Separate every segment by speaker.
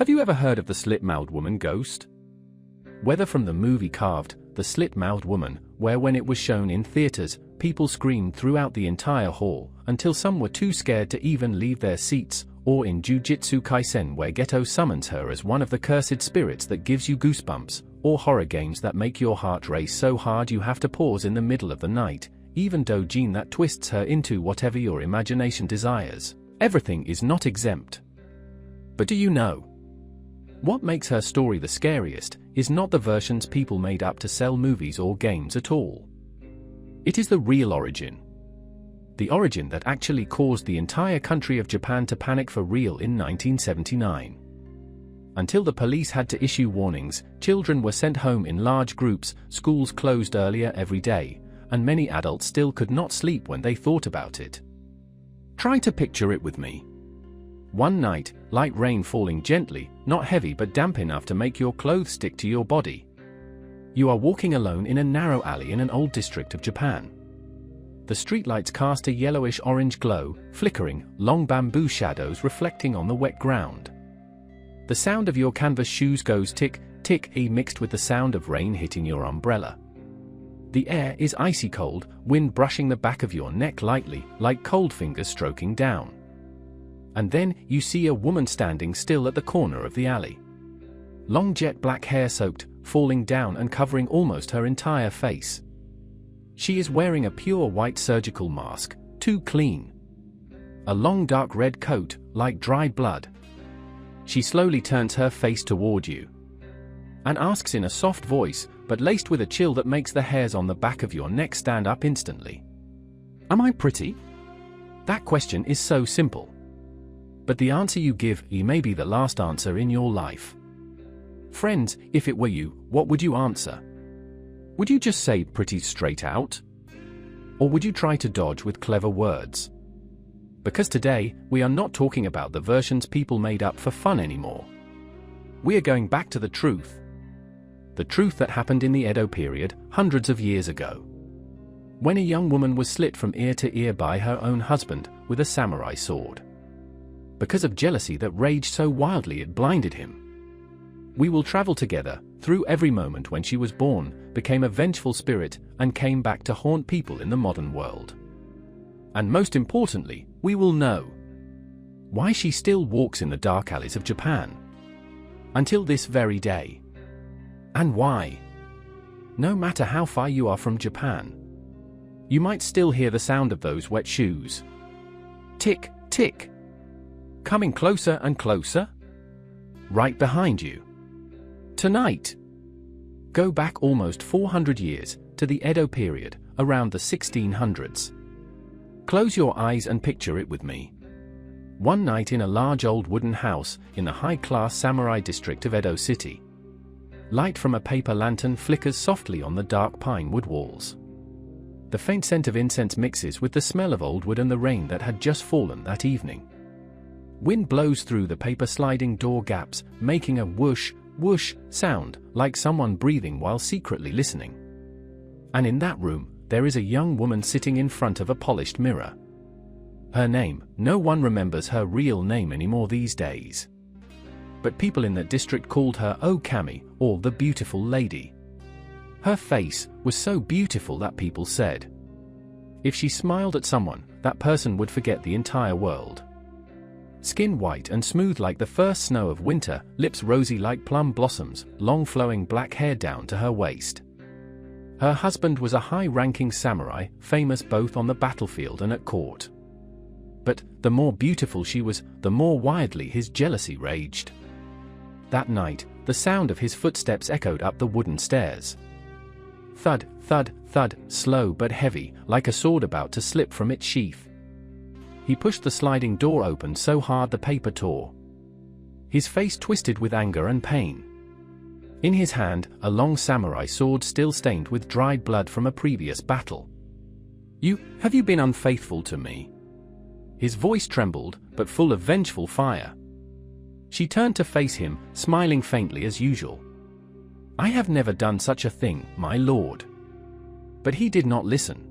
Speaker 1: Have you ever heard of the Slit-Mouthed Woman ghost? Whether from the movie Carved, The Slit-Mouthed Woman, where when it was shown in theaters, people screamed throughout the entire hall until some were too scared to even leave their seats, or in Jujutsu Kaisen where Geto summons her as one of the cursed spirits that gives you goosebumps, or horror games that make your heart race so hard you have to pause in the middle of the night, even Dojin that twists her into whatever your imagination desires. Everything is not exempt. But do you know? What makes her story the scariest is not the versions people made up to sell movies or games at all. It is the real origin. The origin that actually caused the entire country of Japan to panic for real in 1979. Until the police had to issue warnings, children were sent home in large groups, schools closed earlier every day, and many adults still could not sleep when they thought about it. Try to picture it with me. One night, light rain falling gently, not heavy but damp enough to make your clothes stick to your body. You are walking alone in a narrow alley in an old district of Japan. The streetlights cast a yellowish-orange glow, flickering, long bamboo shadows reflecting on the wet ground. The sound of your canvas shoes goes tick, tick, mixed with the sound of rain hitting your umbrella. The air is icy cold, wind brushing the back of your neck lightly, like cold fingers stroking down. And then, you see a woman standing still at the corner of the alley. Long jet black hair soaked, falling down and covering almost her entire face. She is wearing a pure white surgical mask, too clean. A long dark red coat, like dried blood. She slowly turns her face toward you and asks in a soft voice, but laced with a chill that makes the hairs on the back of your neck stand up instantly. Am I pretty? That question is so simple. But the answer you give may be the last answer in your life. Friends, if it were you, what would you answer? Would you just say pretty straight out? Or would you try to dodge with clever words? Because today, we are not talking about the versions people made up for fun anymore. We are going back to the truth. The truth that happened in the Edo period, hundreds of years ago. When a young woman was slit from ear to ear by her own husband, with a samurai sword. Because of jealousy that raged so wildly it blinded him. We will travel together, through every moment when she was born, became a vengeful spirit, and came back to haunt people in the modern world. And most importantly, we will know why she still walks in the dark alleys of Japan. Until this very day. And why? No matter how far you are from Japan, you might still hear the sound of those wet shoes. Tick, tick. Coming closer and closer? Right behind you. Tonight. Go back almost 400 years, to the Edo period, around the 1600s. Close your eyes and picture it with me. One night in a large old wooden house, in the high-class samurai district of Edo City. Light from a paper lantern flickers softly on the dark pine wood walls. The faint scent of incense mixes with the smell of old wood and the rain that had just fallen that evening. Wind blows through the paper sliding door gaps, making a whoosh, whoosh sound, like someone breathing while secretly listening. And in that room, there is a young woman sitting in front of a polished mirror. Her name, no one remembers her real name anymore these days. But people in that district called her Okami, or the beautiful lady. Her face was so beautiful that people said, if she smiled at someone, that person would forget the entire world. Skin white and smooth like the first snow of winter, lips rosy like plum blossoms, long flowing black hair down to her waist. Her husband was a high-ranking samurai, famous both on the battlefield and at court. But the more beautiful she was, the more wildly his jealousy raged. That night, the sound of his footsteps echoed up the wooden stairs. Thud, thud, thud, slow but heavy, like a sword about to slip from its sheath. He pushed the sliding door open so hard the paper tore. His face twisted with anger and pain. In his hand, a long samurai sword still stained with dried blood from a previous battle. Have you been unfaithful to me? His voice trembled, but full of vengeful fire. She turned to face him, smiling faintly as usual. I have never done such a thing, my lord. But he did not listen.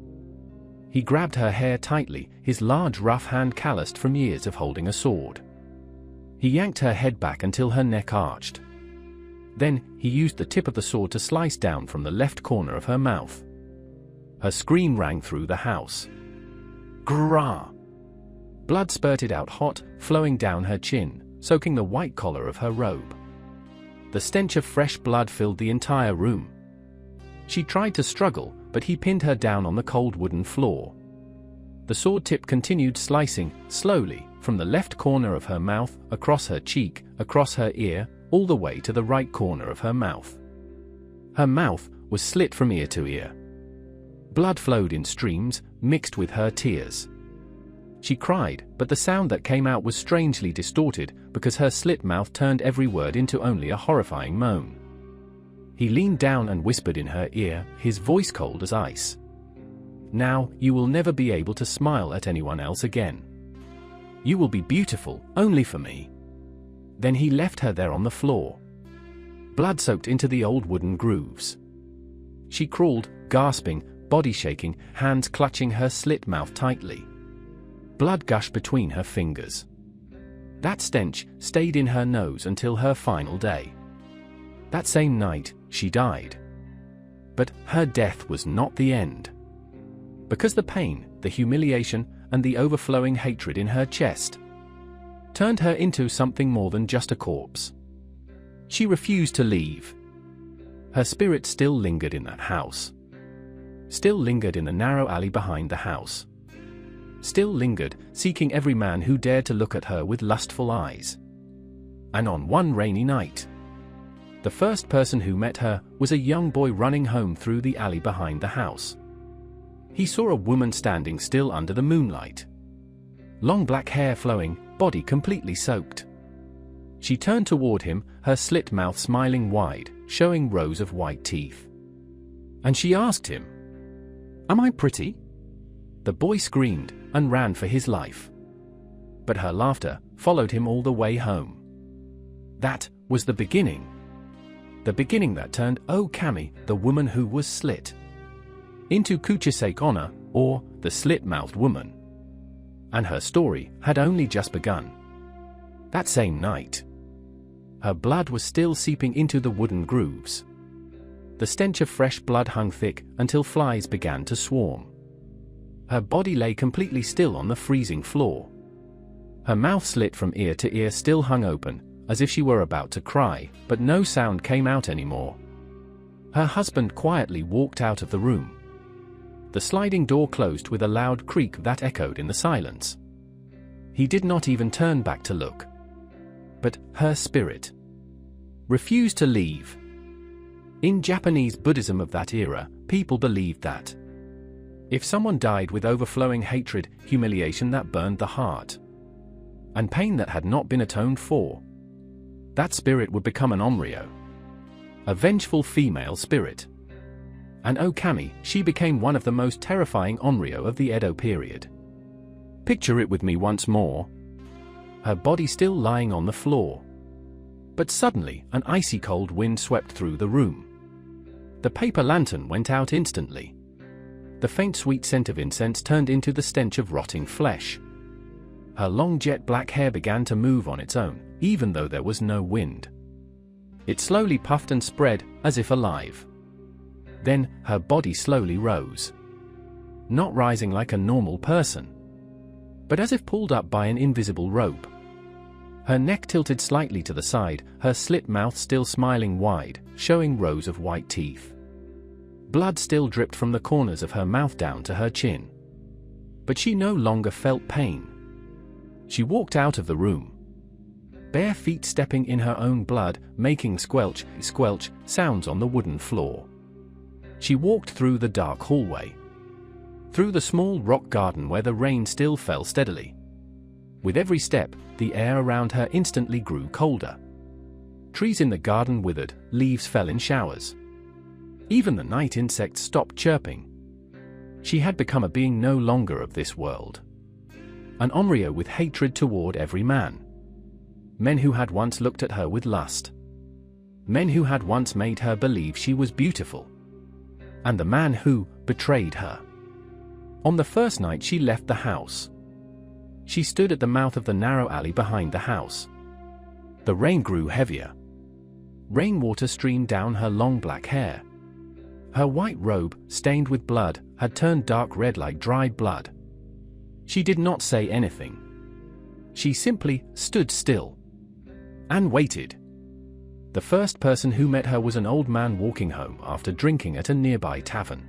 Speaker 1: He grabbed her hair tightly, his large rough hand calloused from years of holding a sword. He yanked her head back until her neck arched. Then, he used the tip of the sword to slice down from the left corner of her mouth. Her scream rang through the house. Grrrah! Blood spurted out hot, flowing down her chin, soaking the white collar of her robe. The stench of fresh blood filled the entire room. She tried to struggle, but he pinned her down on the cold wooden floor. The sword tip continued slicing, slowly, from the left corner of her mouth, across her cheek, across her ear, all the way to the right corner of her mouth. Her mouth was slit from ear to ear. Blood flowed in streams, mixed with her tears. She cried, but the sound that came out was strangely distorted because her slit mouth turned every word into only a horrifying moan. He leaned down and whispered in her ear, his voice cold as ice. Now, you will never be able to smile at anyone else again. You will be beautiful, only for me. Then he left her there on the floor. Blood soaked into the old wooden grooves. She crawled, gasping, body shaking, hands clutching her slit mouth tightly. Blood gushed between her fingers. That stench stayed in her nose until her final day. That same night, she died. But her death was not the end. Because the pain, the humiliation, and the overflowing hatred in her chest turned her into something more than just a corpse. She refused to leave. Her spirit still lingered in that house. Still lingered in the narrow alley behind the house. Still lingered, seeking every man who dared to look at her with lustful eyes. And on one rainy night, the first person who met her was a young boy running home through the alley behind the house. He saw a woman standing still under the moonlight. Long black hair flowing, body completely soaked. She turned toward him, her slit mouth smiling wide, showing rows of white teeth. And she asked him, "Am I pretty?" The boy screamed and ran for his life. But her laughter followed him all the way home. That was the beginning. The beginning that turned Okami, the woman who was slit, into Kuchisake-onna, or the Slit-Mouthed Woman. And her story had only just begun. That same night, her blood was still seeping into the wooden grooves. The stench of fresh blood hung thick until flies began to swarm. Her body lay completely still on the freezing floor. Her mouth slit from ear to ear still hung open, as if she were about to cry, but no sound came out anymore. Her husband quietly walked out of the room. The sliding door closed with a loud creak that echoed in the silence. He did not even turn back to look. But her spirit refused to leave. In Japanese Buddhism of that era, people believed that if someone died with overflowing hatred, humiliation that burned the heart, and pain that had not been atoned for, that spirit would become an Onryo, a vengeful female spirit. And Okami, she became one of the most terrifying Onryo of the Edo period. Picture it with me once more. Her body still lying on the floor. But suddenly, an icy cold wind swept through the room. The paper lantern went out instantly. The faint sweet scent of incense turned into the stench of rotting flesh. Her long jet black hair began to move on its own, even though there was no wind. It slowly puffed and spread, as if alive. Then, her body slowly rose. Not rising like a normal person, but as if pulled up by an invisible rope. Her neck tilted slightly to the side, her slit mouth still smiling wide, showing rows of white teeth. Blood still dripped from the corners of her mouth down to her chin. But she no longer felt pain. She walked out of the room, bare feet stepping in her own blood, making squelch, squelch sounds on the wooden floor. She walked through the dark hallway, through the small rock garden where the rain still fell steadily. With every step, the air around her instantly grew colder. Trees in the garden withered, leaves fell in showers. Even the night insects stopped chirping. She had become a being no longer of this world. An Onryo with hatred toward every man. Men who had once looked at her with lust. Men who had once made her believe she was beautiful. And the man who betrayed her. On the first night she left the house, she stood at the mouth of the narrow alley behind the house. The rain grew heavier. Rainwater streamed down her long black hair. Her white robe, stained with blood, had turned dark red like dried blood. She did not say anything. She simply stood still and waited. The first person who met her was an old man walking home after drinking at a nearby tavern.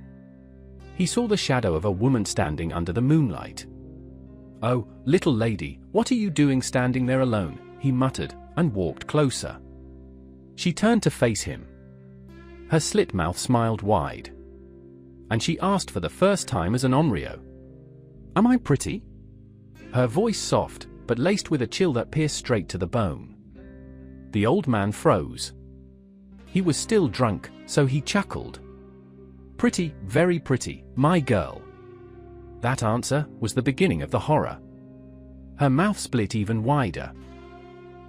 Speaker 1: He saw the shadow of a woman standing under the moonlight. "Oh, little lady, what are you doing standing there alone?" he muttered, and walked closer. She turned to face him. Her slit mouth smiled wide. And she asked for the first time as an Onryo, "Am I pretty?" Her voice soft, but laced with a chill that pierced straight to the bone. The old man froze. He was still drunk, so he chuckled. "Pretty, very pretty, my girl." That answer was the beginning of the horror. Her mouth split even wider.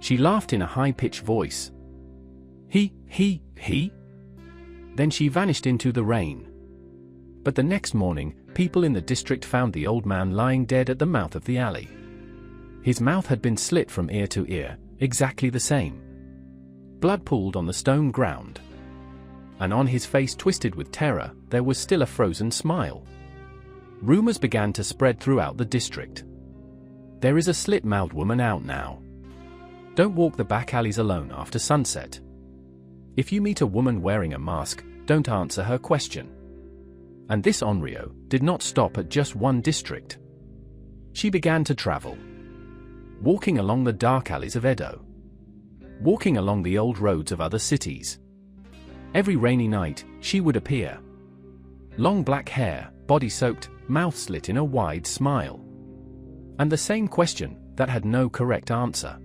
Speaker 1: She laughed in a high-pitched voice. He. Then she vanished into the rain. But the next morning, people in the district found the old man lying dead at the mouth of the alley. His mouth had been slit from ear to ear, exactly the same. Blood pooled on the stone ground. And on his face twisted with terror, there was still a frozen smile. Rumors began to spread throughout the district. There is a slit-mouthed woman out now. Don't walk the back alleys alone after sunset. If you meet a woman wearing a mask, don't answer her question. And this Onryo did not stop at just one district. She began to travel. Walking along the dark alleys of Edo. Walking along the old roads of other cities. Every rainy night, she would appear. Long black hair, body soaked, mouth slit in a wide smile. And the same question that had no correct answer.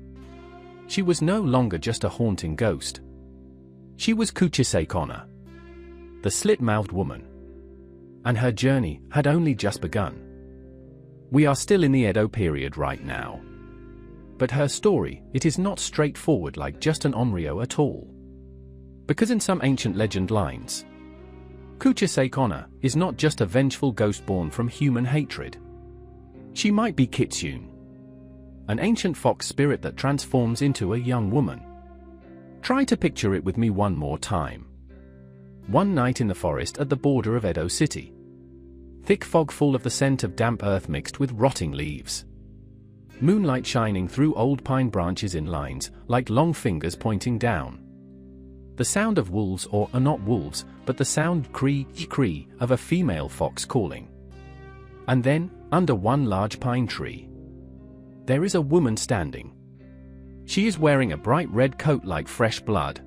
Speaker 1: She was no longer just a haunting ghost. She was Kuchisake-onna, the slit-mouthed woman. And her journey had only just begun. We are still in the Edo period right now. But her story, it is not straightforward like just an Onryo at all. Because in some ancient legend lines, Kuchisake-onna is not just a vengeful ghost born from human hatred. She might be Kitsune, an ancient fox spirit that transforms into a young woman. Try to picture it with me one more time. One night in the forest at the border of Edo City. Thick fog full of the scent of damp earth mixed with rotting leaves. Moonlight shining through old pine branches in lines, like long fingers pointing down. The sound of wolves, or not wolves, but the sound cree of a female fox calling. And then, under one large pine tree, there is a woman standing. She is wearing a bright red coat like fresh blood.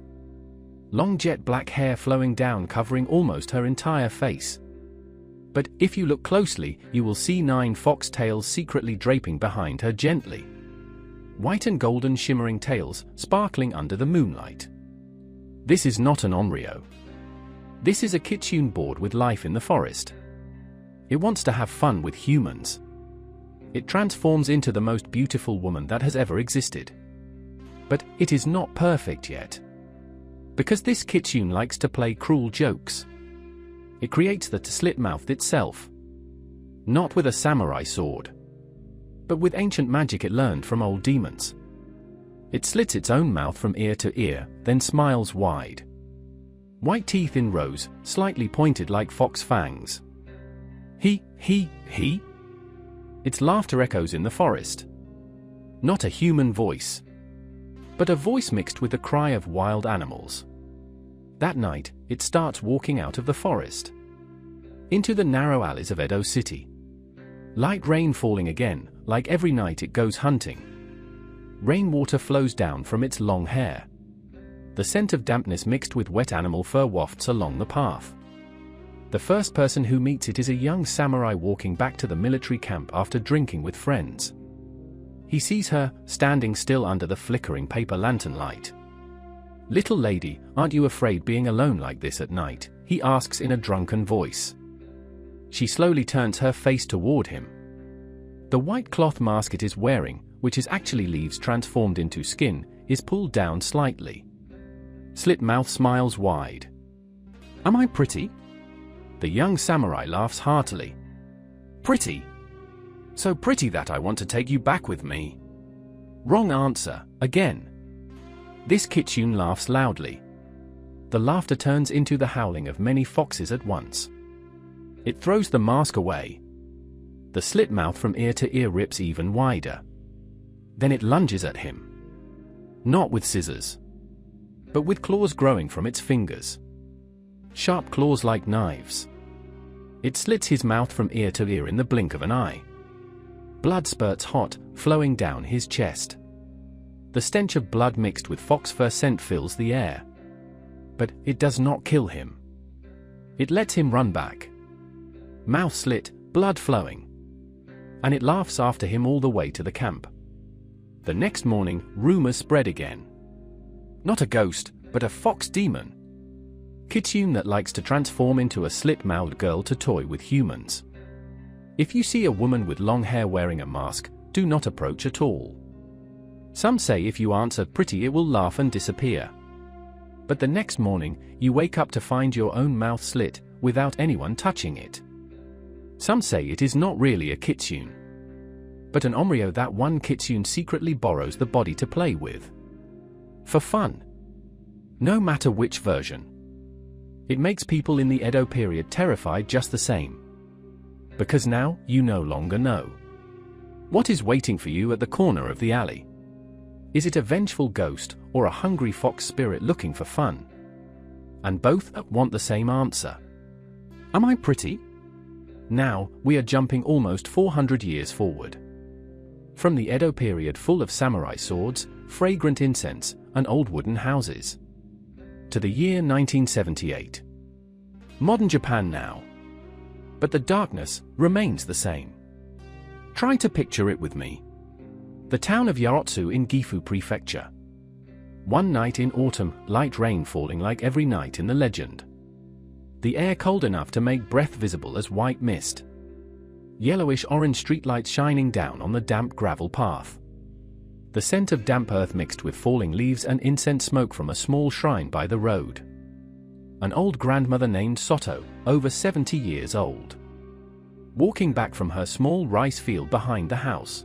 Speaker 1: Long jet black hair flowing down covering almost her entire face. But if you look closely, you will see 9 fox tails secretly draping behind her gently. White and golden shimmering tails, sparkling under the moonlight. This is not an Onryo. This is a Kitsune bored with life in the forest. It wants to have fun with humans. It transforms into the most beautiful woman that has ever existed. But it is not perfect yet. Because this Kitsune likes to play cruel jokes. It creates the slit-mouthed itself. Not with a samurai sword, but with ancient magic it learned from old demons. It slits its own mouth from ear to ear, then smiles wide. White teeth in rows, slightly pointed like fox fangs. He. Its laughter echoes in the forest. Not a human voice, but a voice mixed with the cry of wild animals. That night, it starts walking out of the forest. Into the narrow alleys of Edo City. Light rain falling again, like every night it goes hunting. Rainwater flows down from its long hair. The scent of dampness mixed with wet animal fur wafts along the path. The first person who meets it is a young samurai walking back to the military camp after drinking with friends. He sees her, standing still under the flickering paper lantern light. "Little lady, aren't you afraid being alone like this at night?" he asks in a drunken voice. She slowly turns her face toward him. The white cloth mask it is wearing, which is actually leaves transformed into skin, is pulled down slightly. Slit mouth smiles wide. "Am I pretty?" The young samurai laughs heartily. "Pretty? So pretty that I want to take you back with me." Wrong answer, again. This Kitsune laughs loudly. The laughter turns into the howling of many foxes at once. It throws the mask away. The slit mouth from ear to ear rips even wider. Then it lunges at him. Not with scissors, but with claws growing from its fingers. Sharp claws like knives. It slits his mouth from ear to ear in the blink of an eye. Blood spurts hot, flowing down his chest. The stench of blood mixed with fox fur scent fills the air. But it does not kill him. It lets him run back. Mouth slit, blood flowing. And it laughs after him all the way to the camp. The next morning, rumors spread again. Not a ghost, but a fox demon. Kitsune that likes to transform into a slit-mouthed girl to toy with humans. If you see a woman with long hair wearing a mask, do not approach at all. Some say if you answer pretty it will laugh and disappear. But the next morning, you wake up to find your own mouth slit, without anyone touching it. Some say it is not really a Kitsune, but an Onryo that one Kitsune secretly borrows the body to play with. For fun. No matter which version. It makes people in the Edo period terrified just the same. Because now, you no longer know. What is waiting for you at the corner of the alley? Is it a vengeful ghost, or a hungry fox spirit looking for fun? And both want the same answer. Am I pretty? Now, we are jumping almost 400 years forward. From the Edo period full of samurai swords, fragrant incense, and old wooden houses, to the year 1978. Modern Japan now. But the darkness remains the same. Try to picture it with me. The town of Yarotsu in Gifu Prefecture. One night in autumn, light rain falling like every night in the legend. The air cold enough to make breath visible as white mist. Yellowish-orange streetlights shining down on the damp gravel path. The scent of damp earth mixed with falling leaves and incense smoke from a small shrine by the road. An old grandmother named Soto, over 70 years old. Walking back from her small rice field behind the house.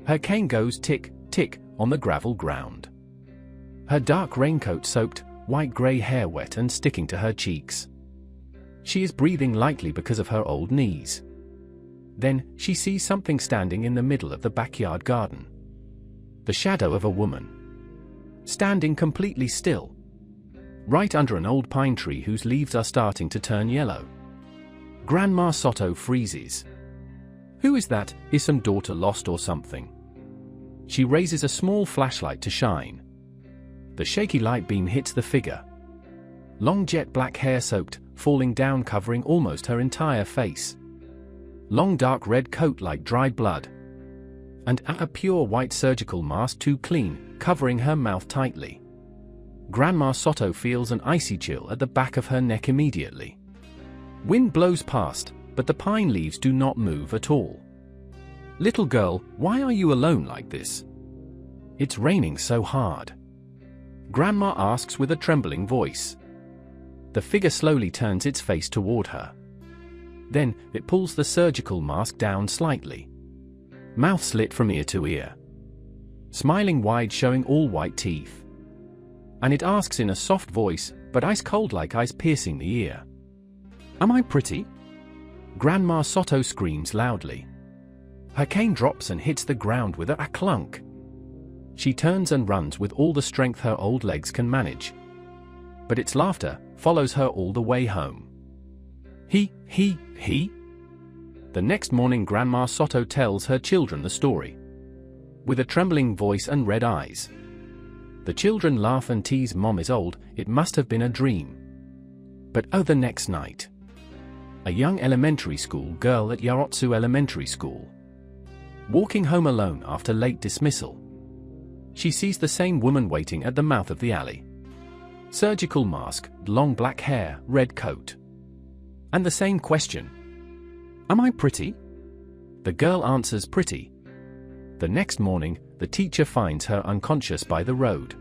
Speaker 1: Her cane goes tick, tick, on the gravel ground. Her dark raincoat soaked, white-grey hair wet and sticking to her cheeks. She is breathing lightly because of her old knees. Then, she sees something standing in the middle of the backyard garden. The shadow of a woman. Standing completely still. Right under an old pine tree whose leaves are starting to turn yellow. Grandma Soto freezes. Who is that? Is some daughter lost or something? She raises a small flashlight to shine. The shaky light beam hits the figure. Long jet black hair soaked, falling down covering almost her entire face. Long dark red coat like dried blood. And a pure white surgical mask too clean, covering her mouth tightly. Grandma Soto feels an icy chill at the back of her neck immediately. Wind blows past, but the pine leaves do not move at all. Little girl, why are you alone like this? It's raining so hard. Grandma asks with a trembling voice. The figure slowly turns its face toward her. Then, it pulls the surgical mask down slightly. Mouth slit from ear to ear. Smiling wide, showing all white teeth. And it asks in a soft voice, but ice cold like ice piercing the ear. Am I pretty? Grandma Soto screams loudly. Her cane drops and hits the ground with a clunk. She turns and runs with all the strength her old legs can manage. But its laughter follows her all the way home. He. The next morning Grandma Soto tells her children the story. With a trembling voice and red eyes. The children laugh and tease Mom is old, it must have been a dream. But the next night. A young elementary school girl at Yarotsu Elementary School. Walking home alone after late dismissal. She sees the same woman waiting at the mouth of the alley. Surgical mask, long black hair, red coat. And the same question. Am I pretty? The girl answers pretty. The next morning, the teacher finds her unconscious by the road.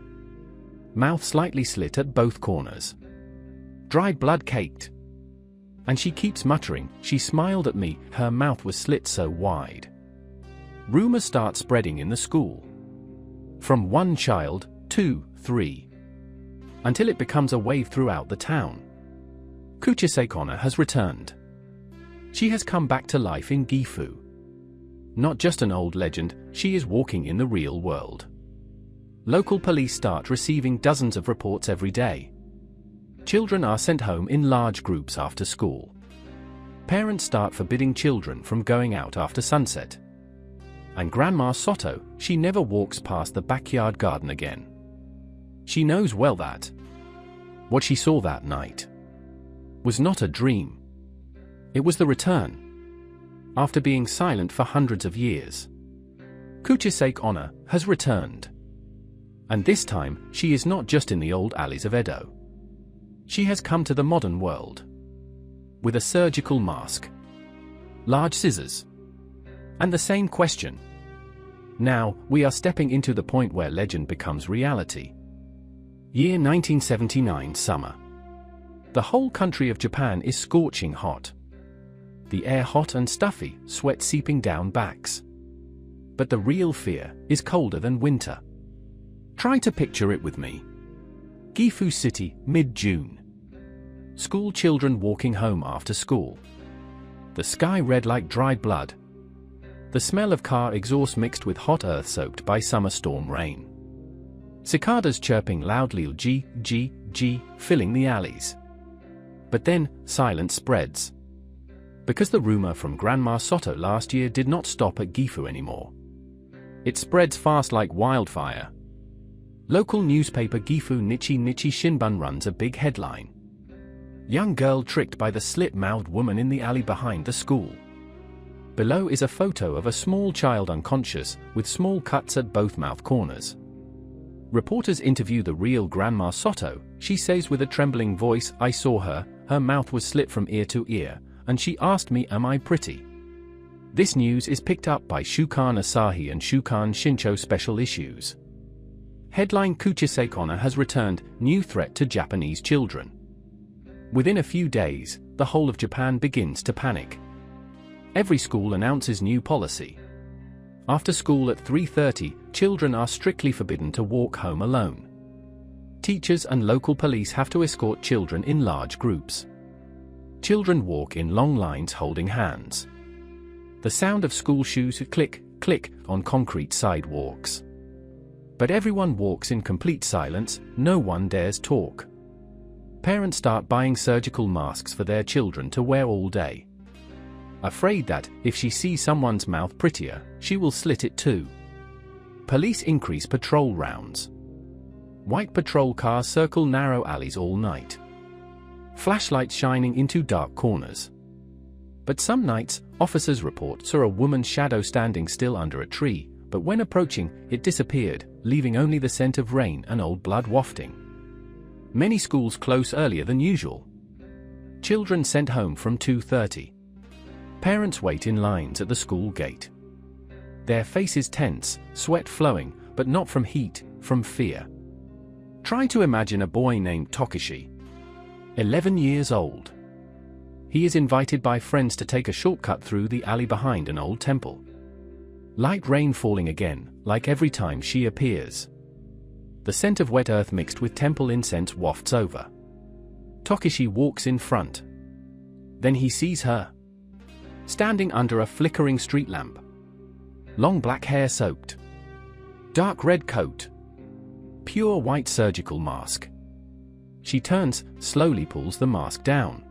Speaker 1: Mouth slightly slit at both corners. Dried blood caked. And she keeps muttering, she smiled at me, her mouth was slit so wide. Rumors start spreading in the school. From 1 child, 2, 3. Until it becomes a wave throughout the town. Kuchisake-onna has returned. She has come back to life in Gifu. Not just an old legend, she is walking in the real world. Local police start receiving dozens of reports every day. Children are sent home in large groups after school. Parents start forbidding children from going out after sunset. And Grandma Soto, she never walks past the backyard garden again. She knows well that what she saw that night was not a dream. It was the return. After being silent for hundreds of years, Kuchisake-onna has returned. And this time, she is not just in the old alleys of Edo. She has come to the modern world. With a surgical mask, large scissors, and the same question. Now, we are stepping into the point where legend becomes reality. Year 1979 summer. The whole country of Japan is scorching hot. The air hot and stuffy, sweat seeping down backs. But the real fear is colder than winter. Try to picture it with me. Gifu City, mid-June. School children walking home after school. The sky red like dried blood. The smell of car exhaust mixed with hot earth soaked by summer storm rain. Cicadas chirping loudly g, filling the alleys. But then, silence spreads. Because the rumor from Grandma Soto last year did not stop at Gifu anymore. It spreads fast like wildfire. Local newspaper Gifu Nichi Shinbun runs a big headline. Young girl tricked by the slit-mouthed woman in the alley behind the school. Below is a photo of a small child unconscious, with small cuts at both mouth corners. Reporters interview the real Grandma Soto. She says with a trembling voice, "I saw her, her mouth was slit from ear to ear, and she asked me, am I pretty?" This news is picked up by Shukan Asahi and Shukan Shincho special issues. Headline: Kuchisake-onna has returned, new threat to Japanese children. Within a few days, the whole of Japan begins to panic. Every school announces new policy. After school at 3:30, children are strictly forbidden to walk home alone. Teachers and local police have to escort children in large groups. Children walk in long lines holding hands. The sound of school shoes click, click on concrete sidewalks. But everyone walks in complete silence, no one dares talk. Parents start buying surgical masks for their children to wear all day. Afraid that, if she sees someone's mouth prettier, she will slit it too. Police increase patrol rounds. White patrol cars circle narrow alleys all night. Flashlights shining into dark corners. But some nights, officers report saw a woman's shadow standing still under a tree, but when approaching, it disappeared, leaving only the scent of rain and old blood wafting. Many schools close earlier than usual. Children sent home from 2:30. Parents wait in lines at the school gate. Their faces tense, sweat flowing, but not from heat, from fear. Try to imagine a boy named Tokishi, 11 years old. He is invited by friends to take a shortcut through the alley behind an old temple. Light rain falling again, like every time she appears. The scent of wet earth mixed with temple incense wafts over. Tokishi walks in front. Then he sees her, standing under a flickering street lamp. Long black hair soaked. Dark red coat. Pure white surgical mask. She turns, slowly pulls the mask down.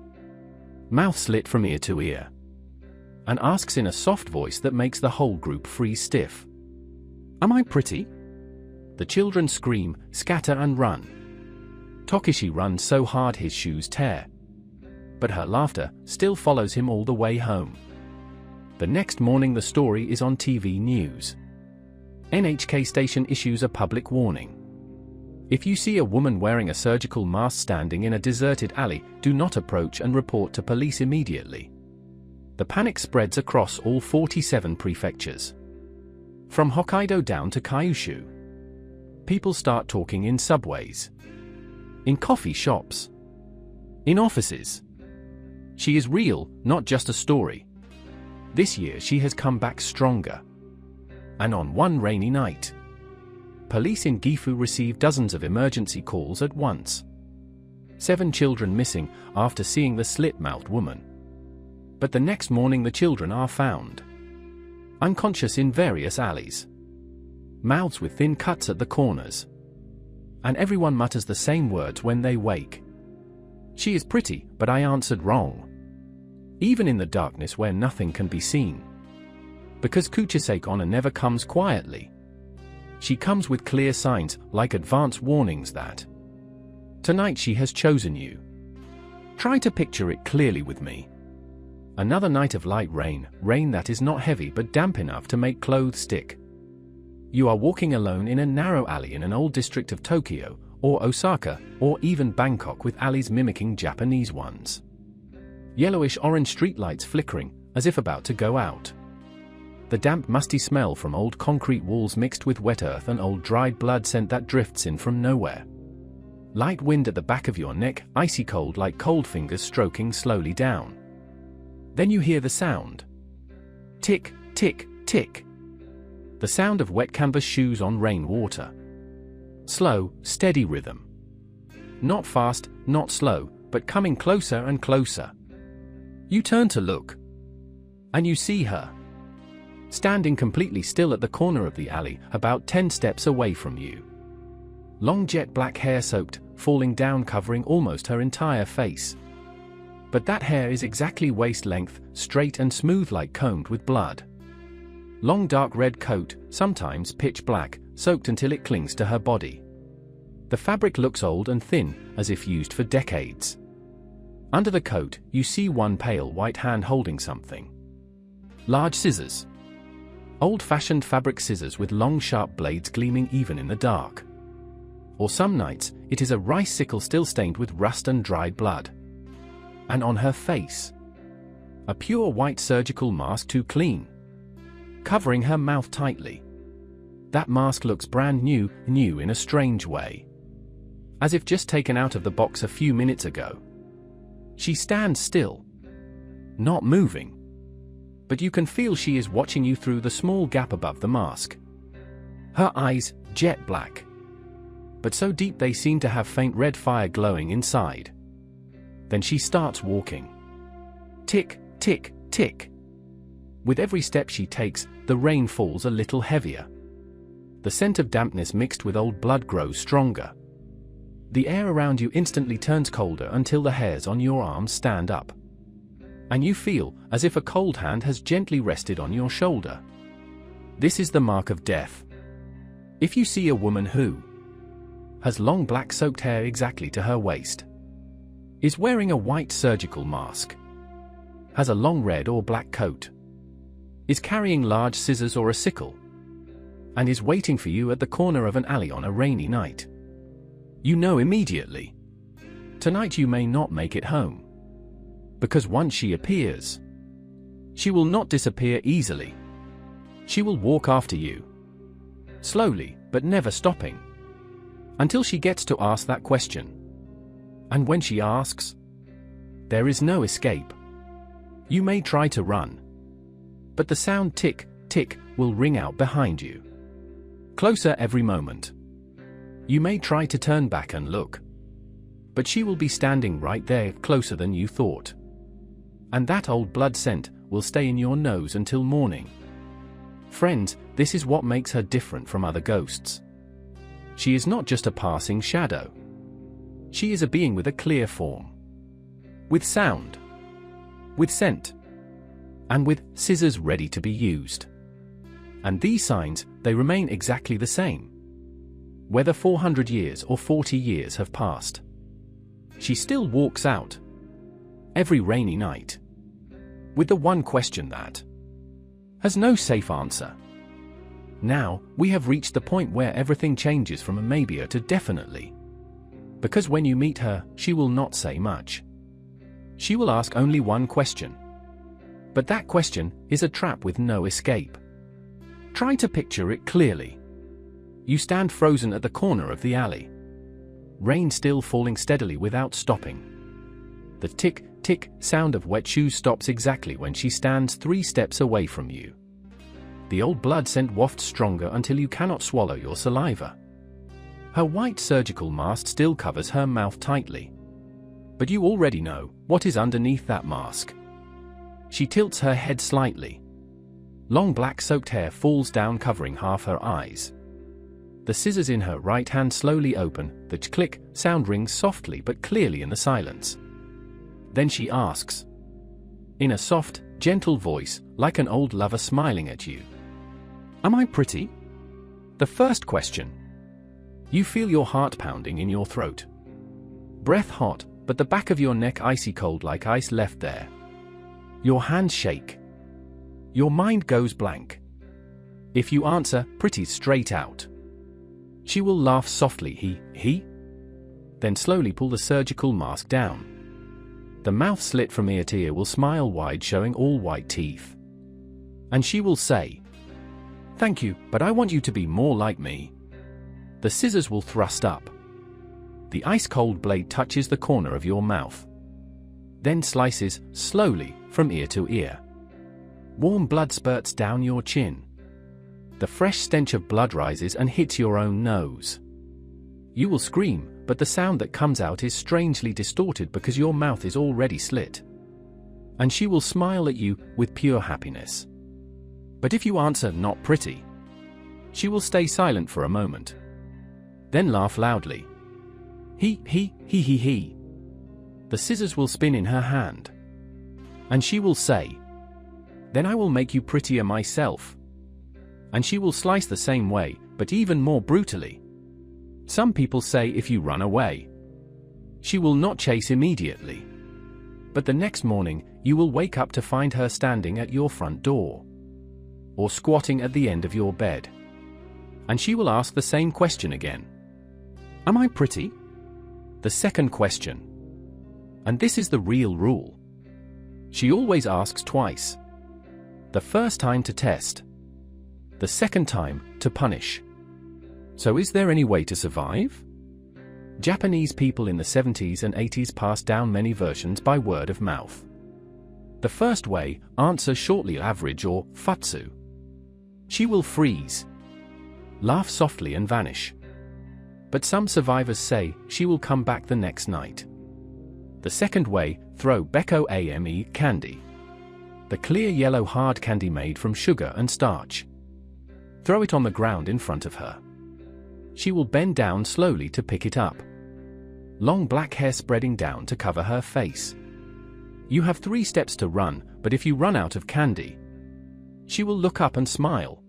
Speaker 1: Mouth slit from ear to ear. And asks in a soft voice that makes the whole group freeze stiff. "Am I pretty?" The children scream, scatter and run. Tokishi runs so hard his shoes tear. But her laughter still follows him all the way home. The next morning the story is on TV news. NHK station issues a public warning. If you see a woman wearing a surgical mask standing in a deserted alley, do not approach and report to police immediately. The panic spreads across all 47 prefectures. From Hokkaido down to Kyushu. People start talking in subways. In coffee shops. In offices. She is real, not just a story. This year she has come back stronger. And on one rainy night, Police in Gifu receive dozens of emergency calls at once. 7 children missing after seeing the slit-mouthed woman. But the next morning the children are found unconscious in various alleys. Mouths with thin cuts at the corners. And everyone mutters the same words when they wake. She is pretty, but I answered wrong. Even in the darkness where nothing can be seen. Because Kuchisake-onna never comes quietly. She comes with clear signs, like advance warnings that tonight she has chosen you. Try to picture it clearly with me. Another night of light rain, rain that is not heavy but damp enough to make clothes stick. You are walking alone in a narrow alley in an old district of Tokyo, or Osaka, or even Bangkok with alleys mimicking Japanese ones. Yellowish-orange streetlights flickering, as if about to go out. The damp musty smell from old concrete walls mixed with wet earth and old dried blood scent that drifts in from nowhere. Light wind at the back of your neck, icy cold like cold fingers stroking slowly down. Then you hear the sound. Tick, tick, tick. The sound of wet canvas shoes on rainwater. Slow, steady rhythm. Not fast, not slow, but coming closer and closer. You turn to look. And you see her. Standing completely still at the corner of the alley, about 10 steps away from you. Long jet black hair soaked, falling down covering almost her entire face. But that hair is exactly waist length, straight and smooth like combed with blood. Long dark red coat, sometimes pitch black, soaked until it clings to her body. The fabric looks old and thin, as if used for decades. Under the coat, you see one pale white hand holding something. Large scissors. Old-fashioned fabric scissors with long sharp blades gleaming even in the dark. Or some nights, it is a rice sickle still stained with rust and dried blood. And on her face, a pure white surgical mask too clean, covering her mouth tightly. That mask looks brand new in a strange way. As if just taken out of the box a few minutes ago. She stands still, not moving. But you can feel she is watching you through the small gap above the mask. Her eyes, jet black. But so deep they seem to have faint red fire glowing inside. Then she starts walking. Tick, tick, tick. With every step she takes, the rain falls a little heavier. The scent of dampness mixed with old blood grows stronger. The air around you instantly turns colder until the hairs on your arms stand up. And you feel as if a cold hand has gently rested on your shoulder. This is the mark of death. If you see a woman who has long black soaked hair exactly to her waist, is wearing a white surgical mask, has a long red or black coat, is carrying large scissors or a sickle, and is waiting for you at the corner of an alley on a rainy night, you know immediately. Tonight you may not make it home. Because once she appears, she will not disappear easily. She will walk after you. Slowly, but never stopping. Until she gets to ask that question. And when she asks, there is no escape. You may try to run. But the sound tick, tick will ring out behind you. Closer every moment. You may try to turn back and look. But she will be standing right there, closer than you thought. And that old blood scent will stay in your nose until morning. Friends, this is what makes her different from other ghosts. She is not just a passing shadow. She is a being with a clear form. With sound. With scent. And with scissors ready to be used. And these signs, they remain exactly the same. Whether 400 years or 40 years have passed. She still walks out. Every rainy night. With the one question that has no safe answer. Now, we have reached the point where everything changes from a maybe to definitely. Because when you meet her, she will not say much. She will ask only one question. But that question is a trap with no escape. Try to picture it clearly. You stand frozen at the corner of the alley. Rain still falling steadily without stopping. The tick, tick sound of wet shoes stops exactly when she stands 3 steps away from you. the old blood scent wafts stronger until you cannot swallow your saliva. Her white surgical mask still covers her mouth tightly. But you already know what is underneath that mask. She tilts her head slightly. Long black soaked hair falls down covering half her eyes. The scissors in her right hand slowly open, the click sound rings softly but clearly in the silence. Then she asks, in a soft, gentle voice, like an old lover smiling at you, "Am I pretty?" The first question. You feel your heart pounding in your throat. Breath hot, but the back of your neck icy cold like ice left there. Your hands shake. Your mind goes blank. If you answer, pretty straight out, she will laugh softly, he? Then slowly pull the surgical mask down. The mouth slit from ear to ear will smile wide, showing all white teeth. And she will say, "Thank you, but I want you to be more like me." The scissors will thrust up. The ice-cold blade touches the corner of your mouth. Then slices, slowly, from ear to ear. Warm blood spurts down your chin. The fresh stench of blood rises and hits your own nose. You will scream, but the sound that comes out is strangely distorted because your mouth is already slit. And she will smile at you with pure happiness. But if you answer not pretty, she will stay silent for a moment. Then laugh loudly. He. The scissors will spin in her hand. And she will say, "Then I will make you prettier myself." And she will slice the same way, but even more brutally. Some people say if you run away, she will not chase immediately. But the next morning, you will wake up to find her standing at your front door. Or squatting at the end of your bed. And she will ask the same question again. "Am I pretty?" The second question. And this is the real rule. She always asks twice. The first time to test. The second time, to punish. So is there any way to survive? Japanese people in the 70s and 80s passed down many versions by word of mouth. The first way, answer shortly average or futsu. She will freeze, laugh softly and vanish. But some survivors say she will come back the next night. The second way, throw Beko Ame candy. The clear yellow hard candy made from sugar and starch. Throw it on the ground in front of her. She will bend down slowly to pick it up. Long black hair spreading down to cover her face. You have 3 steps to run, but if you run out of candy, she will look up and smile.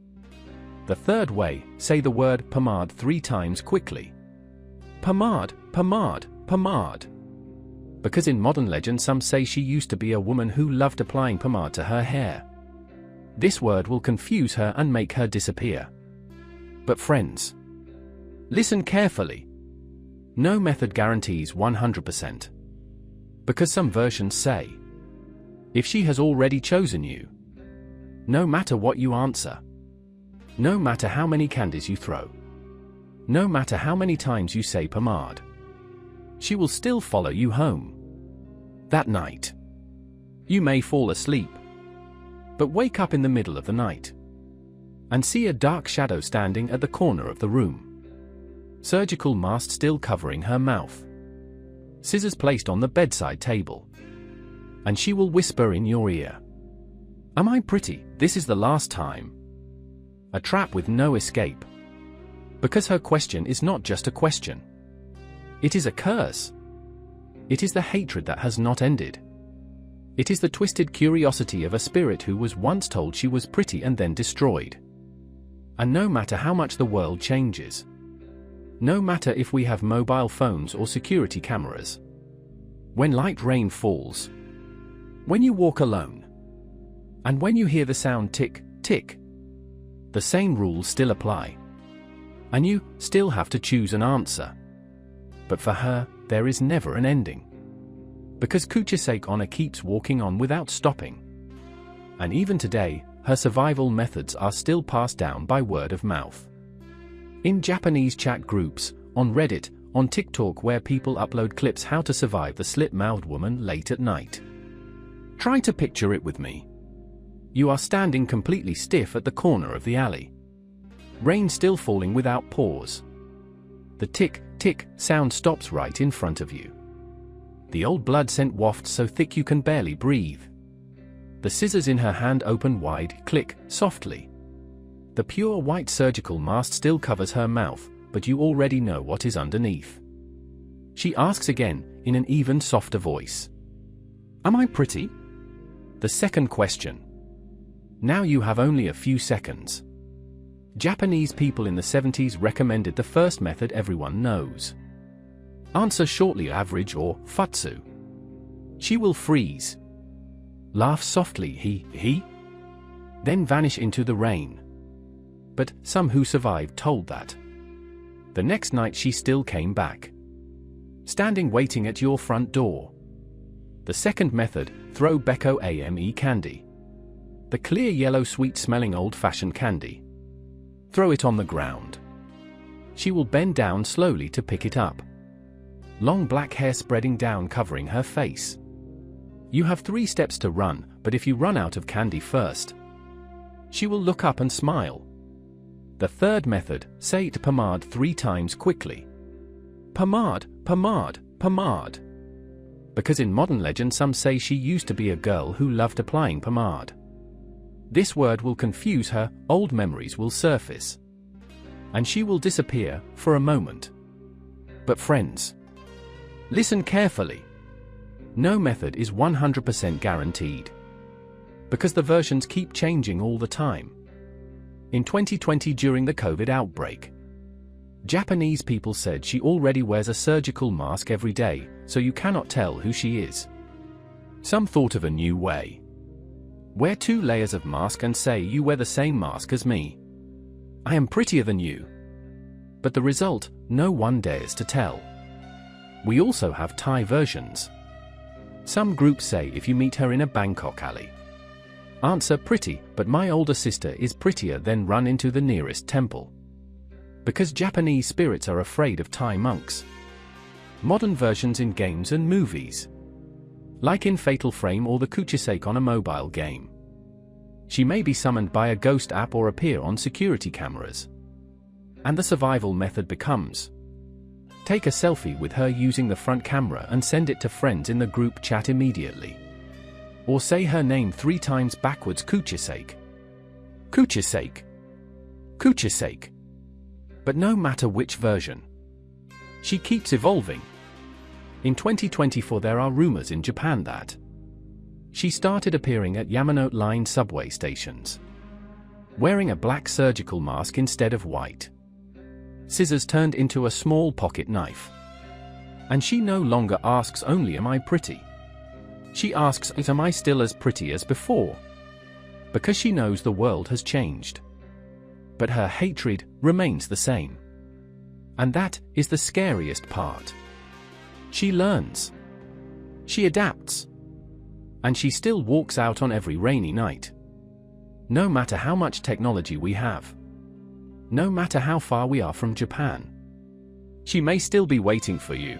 Speaker 1: The third way, say the word pomade 3 times quickly. Pomade, pomade, pomade. Because in modern legend some say she used to be a woman who loved applying pomade to her hair. This word will confuse her and make her disappear. But friends, listen carefully. No method guarantees 100%. Because some versions say, if she has already chosen you, no matter what you answer, no matter how many candies you throw, no matter how many times you say pomade, she will still follow you home. That night, you may fall asleep, but wake up in the middle of the night and see a dark shadow standing at the corner of the room. Surgical mask still covering her mouth. Scissors placed on the bedside table. And she will whisper in your ear, "Am I pretty? This is the last time." A trap with no escape. Because her question is not just a question. It is a curse. It is the hatred that has not ended. It is the twisted curiosity of a spirit who was once told she was pretty and then destroyed. And no matter how much the world changes, no matter if we have mobile phones or security cameras, when light rain falls, when you walk alone, and when you hear the sound tick, tick, the same rules still apply. And you still have to choose an answer. But for her, there is never an ending. Because Kuchisake-onna keeps walking on without stopping. And even today, her survival methods are still passed down by word of mouth. In Japanese chat groups, on Reddit, on TikTok where people upload clips how to survive the slit-mouthed woman late at night. Try to picture it with me. You are standing completely stiff at the corner of the alley. Rain still falling without pause. The tick, tick sound stops right in front of you. The old blood scent wafts so thick you can barely breathe. The scissors in her hand open wide, click, softly. The pure white surgical mask still covers her mouth, but you already know what is underneath. She asks again, in an even softer voice. Am I pretty? The second question. Now you have only a few seconds. Japanese people in the 70s recommended the first method everyone knows. Answer shortly average or futsu. She will freeze. Laugh softly he. Then vanish into the rain. But some who survived told that. The next night she still came back. Standing waiting at your front door. The second method, throw Beko AME candy. The clear yellow sweet-smelling old-fashioned candy. Throw it on the ground. She will bend down slowly to pick it up. Long black hair spreading down covering her face. You have 3 steps to run, but if you run out of candy first, she will look up and smile. The third method, say it pomade 3 times quickly. Pomade, pomade, pomade. Because in modern legend some say she used to be a girl who loved applying pomade. This word will confuse her, old memories will surface. And she will disappear, for a moment. But friends, listen carefully. No method is 100% guaranteed. Because the versions keep changing all the time. In 2020 during the COVID outbreak, Japanese people said she already wears a surgical mask every day, so you cannot tell who she is. Some thought of a new way. Wear 2 layers of mask and say you wear the same mask as me. I am prettier than you. But the result, no one dares to tell. We also have Thai versions. Some groups say if you meet her in a Bangkok alley, answer pretty, but my older sister is prettier, then run into the nearest temple. Because Japanese spirits are afraid of Thai monks. Modern versions in games and movies. Like in Fatal Frame or the Kuchisake-onna mobile game. She may be summoned by a ghost app or appear on security cameras. And the survival method becomes: take a selfie with her using the front camera and send it to friends in the group chat immediately. Or say her name 3 times backwards: Kuchisake. Kuchisake. Kuchisake. But no matter which version, she keeps evolving. In 2024 there are rumors in Japan that she started appearing at Yamanote Line subway stations, wearing a black surgical mask instead of white. Scissors turned into a small pocket knife. And she no longer asks only am I pretty? She asks, am I still as pretty as before? Because she knows the world has changed. But her hatred remains the same. And that is the scariest part. She learns. She adapts. And she still walks out on every rainy night. No matter how much technology we have. No matter how far we are from Japan. She may still be waiting for you.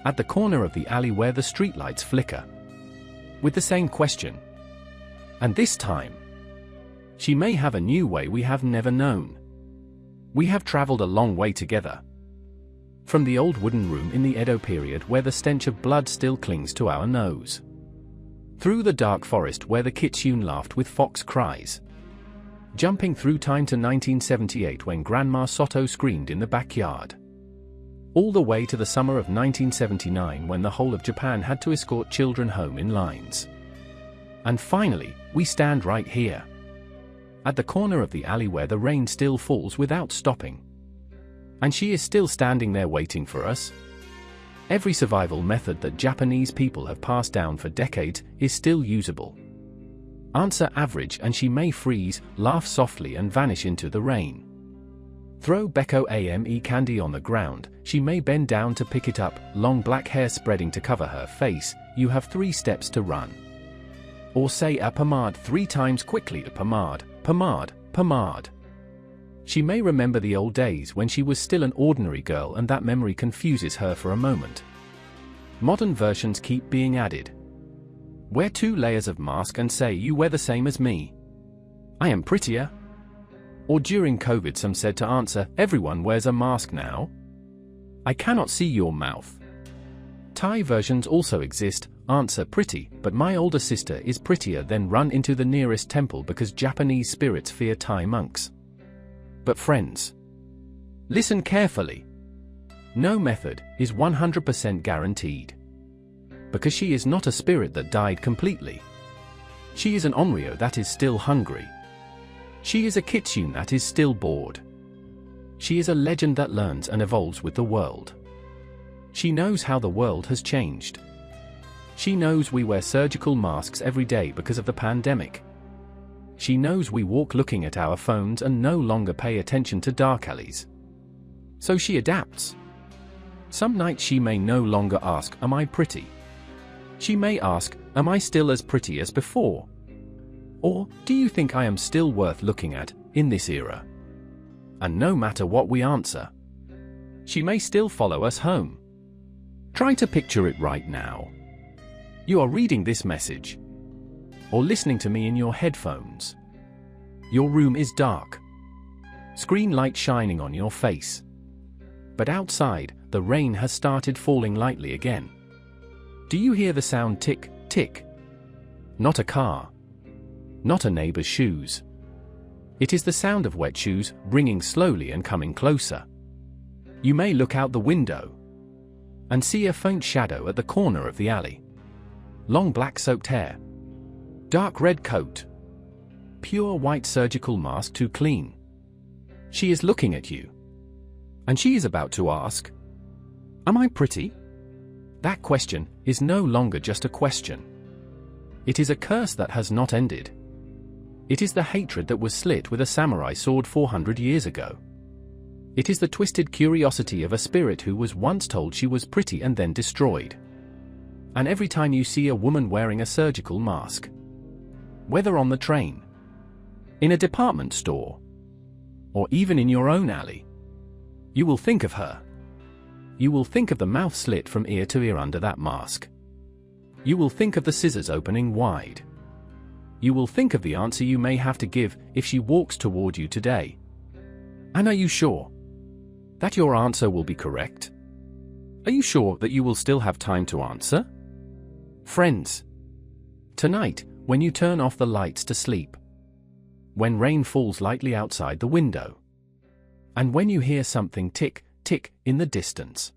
Speaker 1: At the corner of the alley where the streetlights flicker. With the same question. And this time, she may have a new way we have never known. We have traveled a long way together. From the old wooden room in the Edo period where the stench of blood still clings to our nose. Through the dark forest where the kitsune laughed with fox cries. Jumping through time to 1978 when Grandma Soto screamed in the backyard. All the way to the summer of 1979 when the whole of Japan had to escort children home in lines. And finally, we stand right here. At the corner of the alley where the rain still falls without stopping. And she is still standing there waiting for us. Every survival method that Japanese people have passed down for decades is still usable. Answer average and she may freeze, laugh softly and vanish into the rain. Throw Beko AME candy on the ground, she may bend down to pick it up, long black hair spreading to cover her face, you have 3 steps to run. Or say a pomade 3 times quickly: a pomade, pomade, pomade. She may remember the old days when she was still an ordinary girl and that memory confuses her for a moment. Modern versions keep being added. Wear 2 layers of mask and say you wear the same as me. I am prettier. Or during COVID some said to answer, everyone wears a mask now. I cannot see your mouth. Thai versions also exist, answer pretty, but my older sister is prettier, then run into the nearest temple because Japanese spirits fear Thai monks. But friends, listen carefully. No method is 100% guaranteed. Because she is not a spirit that died completely. She is an Onryo that is still hungry. She is a Kitsune that is still bored. She is a legend that learns and evolves with the world. She knows how the world has changed. She knows we wear surgical masks every day because of the pandemic. She knows we walk looking at our phones and no longer pay attention to dark alleys. So she adapts. Some nights she may no longer ask, am I pretty? She may ask, am I still as pretty as before? Or, do you think I am still worth looking at, in this era? And no matter what we answer, she may still follow us home. Try to picture it right now. You are reading this message, or listening to me in your headphones. Your room is dark. Screen light shining on your face. But outside, the rain has started falling lightly again. Do you hear the sound tick, tick? Not a car. Not a neighbor's shoes. It is the sound of wet shoes, ringing slowly and coming closer. You may look out the window and see a faint shadow at the corner of the alley. Long black soaked hair. Dark red coat. Pure white surgical mask too clean. She is looking at you. And she is about to ask, am I pretty? That question is no longer just a question. It is a curse that has not ended. It is the hatred that was slit with a samurai sword 400 years ago. It is the twisted curiosity of a spirit who was once told she was pretty and then destroyed. And every time you see a woman wearing a surgical mask, whether on the train, in a department store, or even in your own alley, you will think of her. You will think of the mouth slit from ear to ear under that mask. You will think of the scissors opening wide. You will think of the answer you may have to give if she walks toward you today. And are you sure that your answer will be correct? Are you sure that you will still have time to answer? Friends, tonight, when you turn off the lights to sleep, when rain falls lightly outside the window, and when you hear something tick, tick in the distance,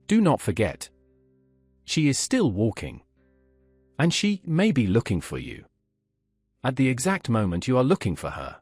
Speaker 1: do not forget. She is still walking. And she may be looking for you. At the exact moment you are looking for her.